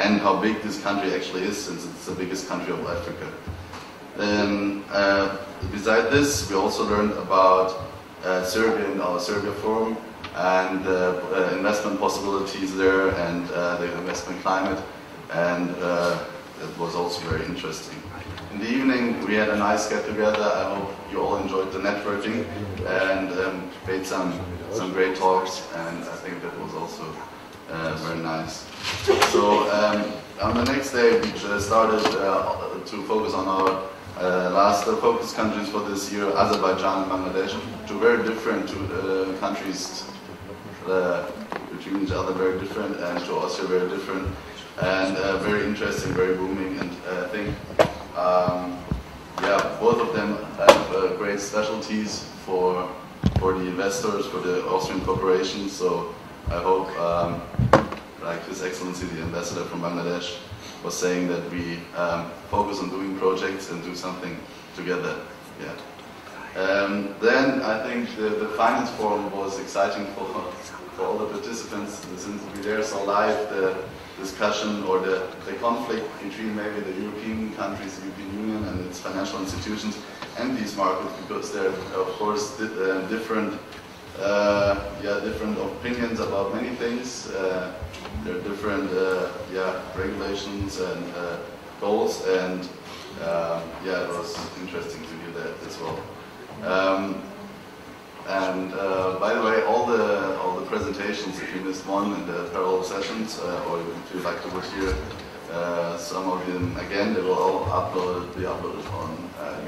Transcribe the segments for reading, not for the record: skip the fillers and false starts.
and how big this country actually is, since it's the biggest country of Africa. Besides this, we also learned about Serbia and our Serbia Forum, and investment possibilities there, and the investment climate, and it was also very interesting. In the evening, we had a nice get-together. I hope you all enjoyed the networking, and made some great talks, and I think that was also very nice. So on the next day, we started to focus on our last focus countries for this year, Azerbaijan and Bangladesh. Two very different countries, between each other very different, and to Austria very different, and very interesting, very booming, and I think yeah, both of them have great specialties for the investors, for the Austrian corporations. So I hope, like His Excellency the Ambassador from Bangladesh was saying, that we focus on doing projects and do something together. Yeah. Then I think the Finance Forum was exciting for all the participants, since we there saw live the discussion or the conflict between maybe the European countries, the European Union and its financial institutions, and these markets, because there are of course different opinions about many things. There are different regulations and goals, and yeah, it was interesting to hear that as well. By the way, all the presentations, if you missed one in the parallel sessions, or if you'd like to hear some of them again, they will all be uploaded on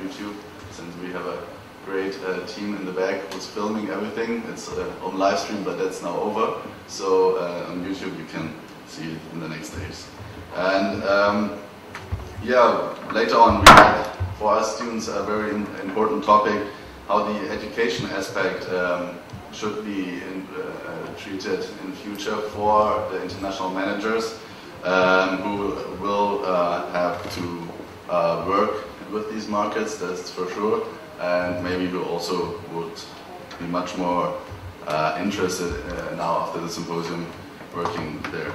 YouTube, since we have a great team in the back who's filming everything. It's on live stream, but that's now over. So on YouTube you can see it in the next days. And yeah, later on we had, for us students, a very important topic, how the education aspect should be treated in future for the international managers who will have to work with these markets, that's for sure, and maybe who also would be much more interested now after the symposium working there.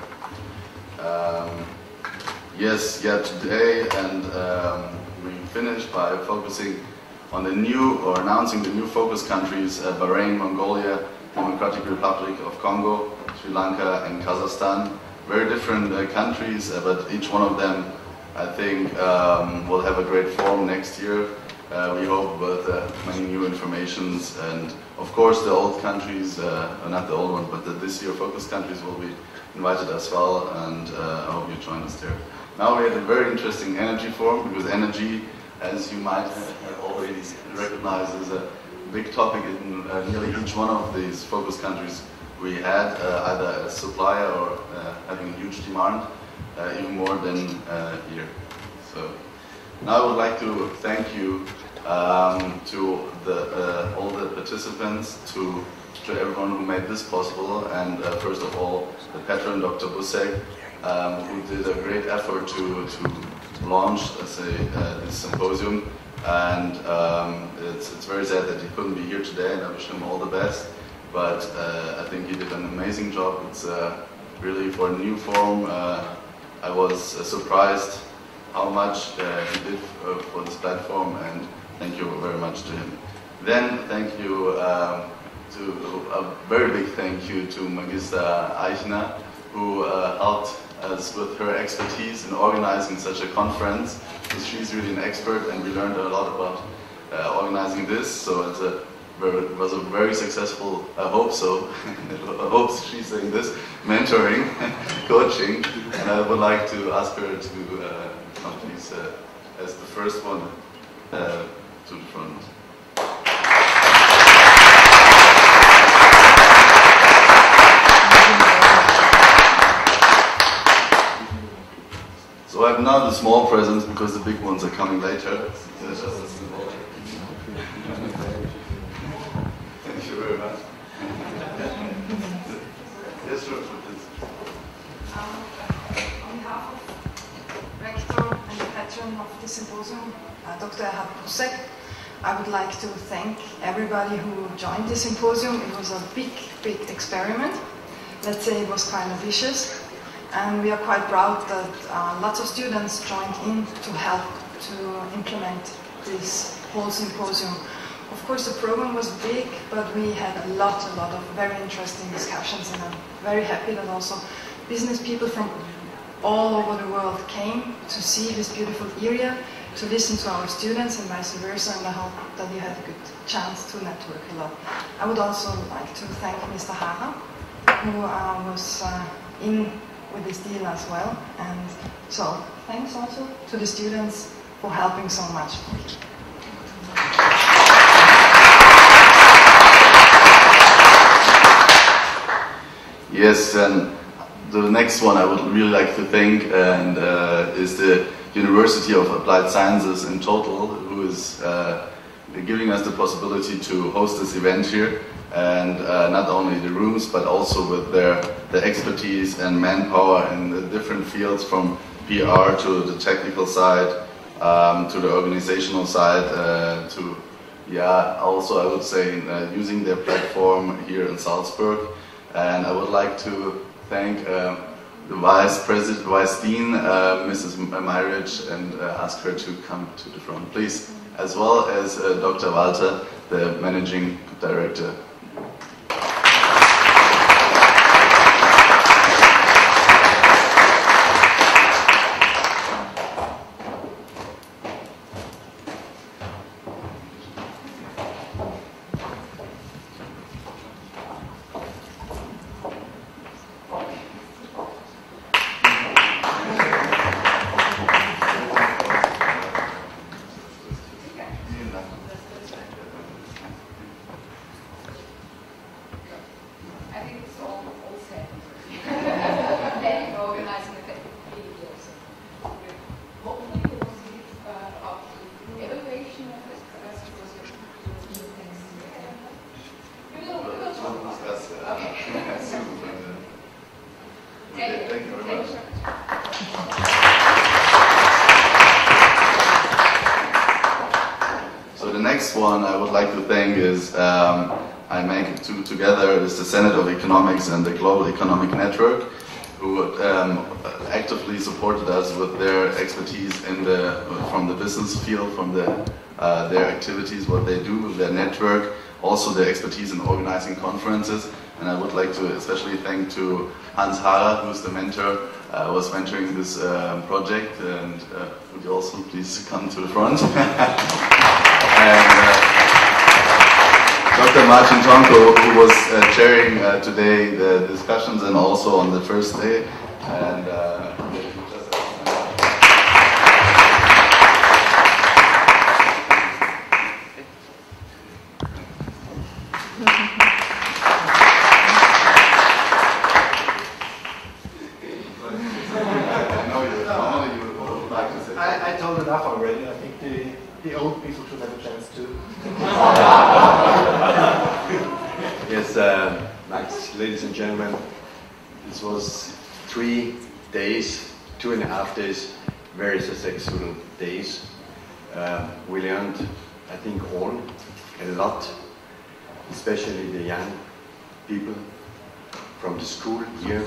Today, and we finished by focusing on the new, or announcing the new focus countries, Bahrain, Mongolia, Democratic Republic of Congo, Sri Lanka and Kazakhstan. Very different countries, but each one of them, I think, will have a great forum next year. We hope with many new informations, and of course the old countries, not the old ones, but this year focus countries will be invited as well, and I hope you join us there. Now we had a very interesting energy forum, because energy, as you might have already recognized, is a big topic in nearly each one of these focus countries we had, either as supplier or having a huge demand, even more than here. So now I would like to thank you to all the participants, to everyone who made this possible, and first of all the patron, Dr. Busek, who did a great effort to launch, let's say, this symposium, and it's very sad that he couldn't be here today, and I wish him all the best, but I think he did an amazing job. It's really, for a new forum, I was surprised how much he did for this platform, and thank you very much to him. Then thank you a very big thank you to Magister Eichner, who helped us with her expertise in organizing such a conference, because she's really an expert, and we learned a lot about organizing this. So it was a very successful, I hope so, I hope she's saying this, mentoring, coaching, and I would like to ask her to come please as the first one to the front. So I have now the small presents, because the big ones are coming later. Thank you very much. Yes, sure. On behalf of the rector and the patron of the symposium, Dr. Busek, I would like to thank everybody who joined the symposium. It was a big experiment. Let's say it was quite ambitious. and we are quite proud that lots of students joined in to help to implement this whole symposium. Of course, the program was big, but we had a lot of very interesting discussions, and I'm very happy that also business people from all over the world came to see this beautiful area, to listen to our students and vice versa, and I hope that you had a good chance to network a lot. I would also like to thank Mr. Hara, who was in with this deal as well, and so thanks also to the students for helping so much. Yes, and the next one I would really like to thank and is the University of Applied Sciences in total, who is giving us the possibility to host this event here, and not only the rooms but also with their expertise and manpower in the different fields, from PR to the technical side, to the organizational side, to also I would say using their platform here in Salzburg. And I would like to thank the Vice Dean, Mrs. Myrich, and ask her to come to the front, please, as well as Dr. Walter, the Managing Director. One I would like to thank is I make it together is the Senate of Economics and the Global Economic Network, who actively supported us with their expertise in from the business field, from their activities, what they do, their network, also their expertise in organizing conferences. And I would like to especially thank to Hans Hara, who's the mentor, was mentoring this project, and would you also please come to the front? And Dr. Martin Tonko, who was chairing today the discussions and also on the first day. And I told enough already. I think the old people should have a chance too. Yes, Max, ladies and gentlemen, this was 3 days, 2.5 days, very successful days. We learned, I think, all a lot, especially the young people from the school here.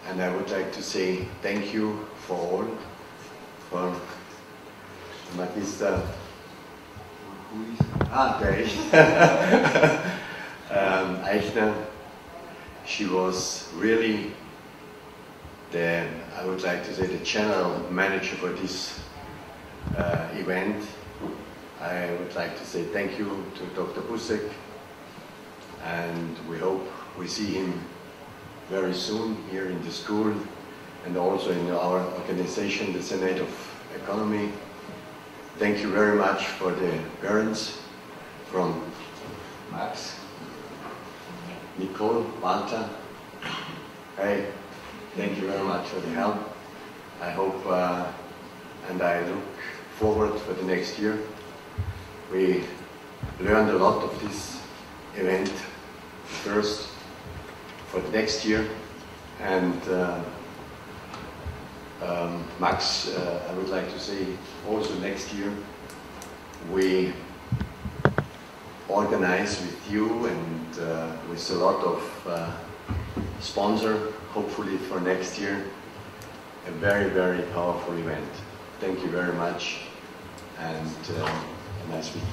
And I would like to say thank you for all, for Magister Eichner. She was really I would like to say, the general manager for this event. I would like to say thank you to Dr. Busek, and we hope we see him very soon here in the school and also in our organization, the Senate of Economy. Thank you very much for the parents from Max, Nicole, Walter. Hey, thank you very much for the help. I hope and I look forward for the next year. We learned a lot of this event first for the next year, and Max, I would like to say also next year we organize with you and with a lot of sponsor, hopefully for next year, a very, very powerful event. Thank you very much, and a nice week.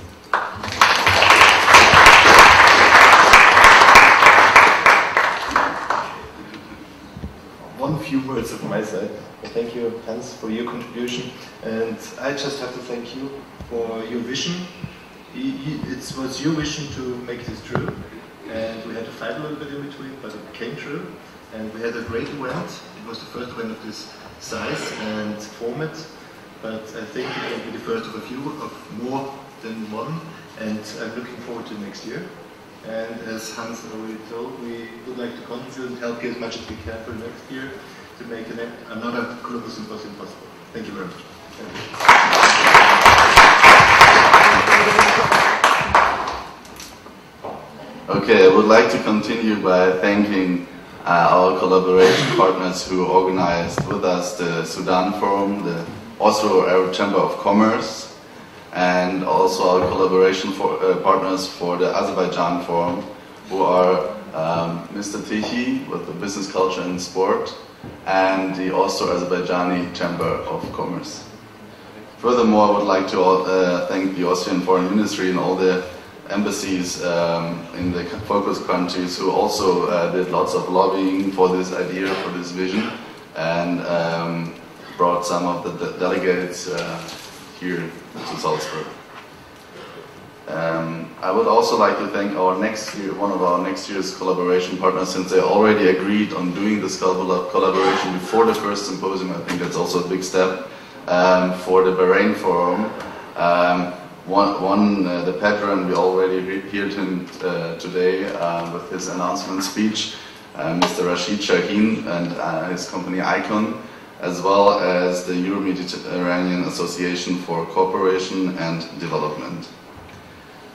One few words of my side. Thank you, Hans, for your contribution, and I just have to thank you for your vision. It was your vision to make this true, and we had to fight a little bit in between, but it came true, and we had a great event. It was the first event of this size and format, but I think it will be the first of a few, of more than one, and I'm looking forward to next year. And as Hans already told, we would like to contribute and help you as much as we can for next year to make another Columbus Symposium possible. Thank you very much. Okay, I would like to continue by thanking our collaboration partners who organized with us the Sudan Forum, the Oslo Arab Chamber of Commerce, and also our collaboration partners for the Azerbaijan Forum, who are Mr. Tichy with the Business Culture and Sport, and the Austro-Azerbaijani Chamber of Commerce. Furthermore, I would like to thank the Austrian Foreign Ministry and all the embassies in the focus countries who also did lots of lobbying for this idea, for this vision, and brought some of the delegates here to Salzburg. I would also like to thank our one of our next year's collaboration partners, since they already agreed on doing this collaboration before the first symposium. I think that's also a big step for the Bahrain Forum. The patron, we already heard him today with his announcement speech, Mr. Rashid Shaheen and his company Icon, as well as the Euro-Mediterranean Association for Cooperation and Development.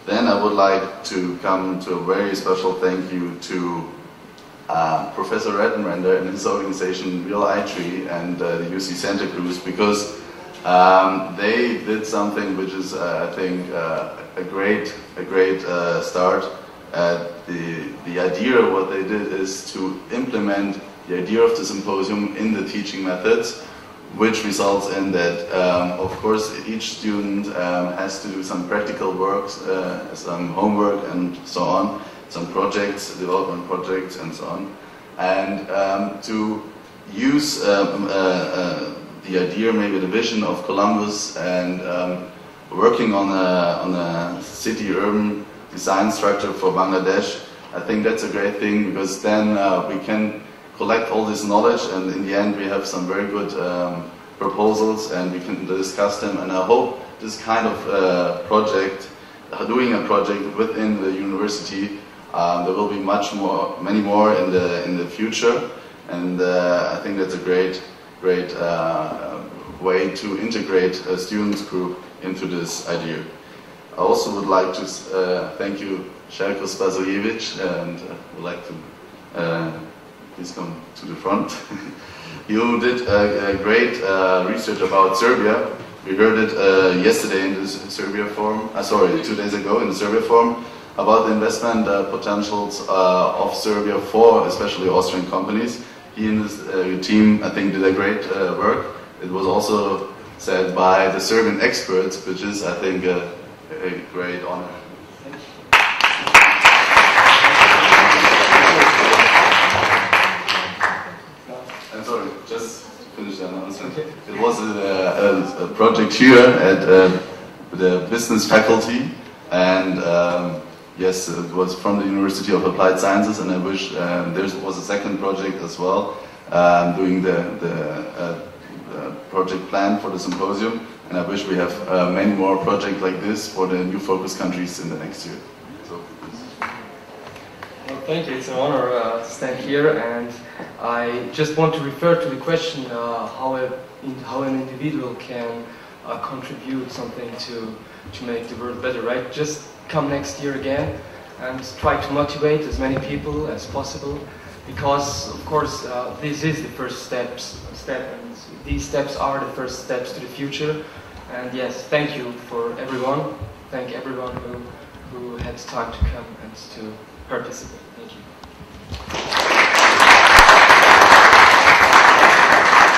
Then I would like to come to a very special thank you to Professor Rettenrender and his organization Real iTree and the UC Santa Cruz, because they did something which is, I think, a great start. The idea of what they did is to implement the idea of the symposium in the teaching methods, which results in that, of course, each student has to do some practical works, some homework and so on, some projects, development projects and so on, and to use the idea, maybe the vision of Columbus, and working on a city-urban design structure for Bangladesh. I think that's a great thing, because then we can collect all this knowledge, and in the end we have some very good proposals and we can discuss them. And I hope this kind of project, doing a project within the university, there will be many more in the future, and I think that's a great way to integrate a students group into this idea. I also would like to thank you, Željko Spasojević, and would like to please come to the front. You did a great research about Serbia. We heard it yesterday in the Serbia forum, 2 days ago in the Serbia forum, about the investment potentials of Serbia for especially Austrian companies. He and his team, I think, did a great work. It was also said by the Serbian experts, which is, I think, a great honor. I'm sorry, just to finish the announcement. It was a project here at the business faculty, and yes, it was from the University of Applied Sciences, and I wish there was a second project as well, doing the project plan for the symposium, and I wish we have many more projects like this for the new focus countries in the next year. So, well, thank you. It's an honor to stand here, and I just want to refer to the question how an individual can contribute something to make the world better, right? Just come next year again and try to motivate as many people as possible, because of course this is the first step, and these steps are the first steps to the future. And yes, thank you for everyone. Thank everyone who had time to come and to participate. Thank you.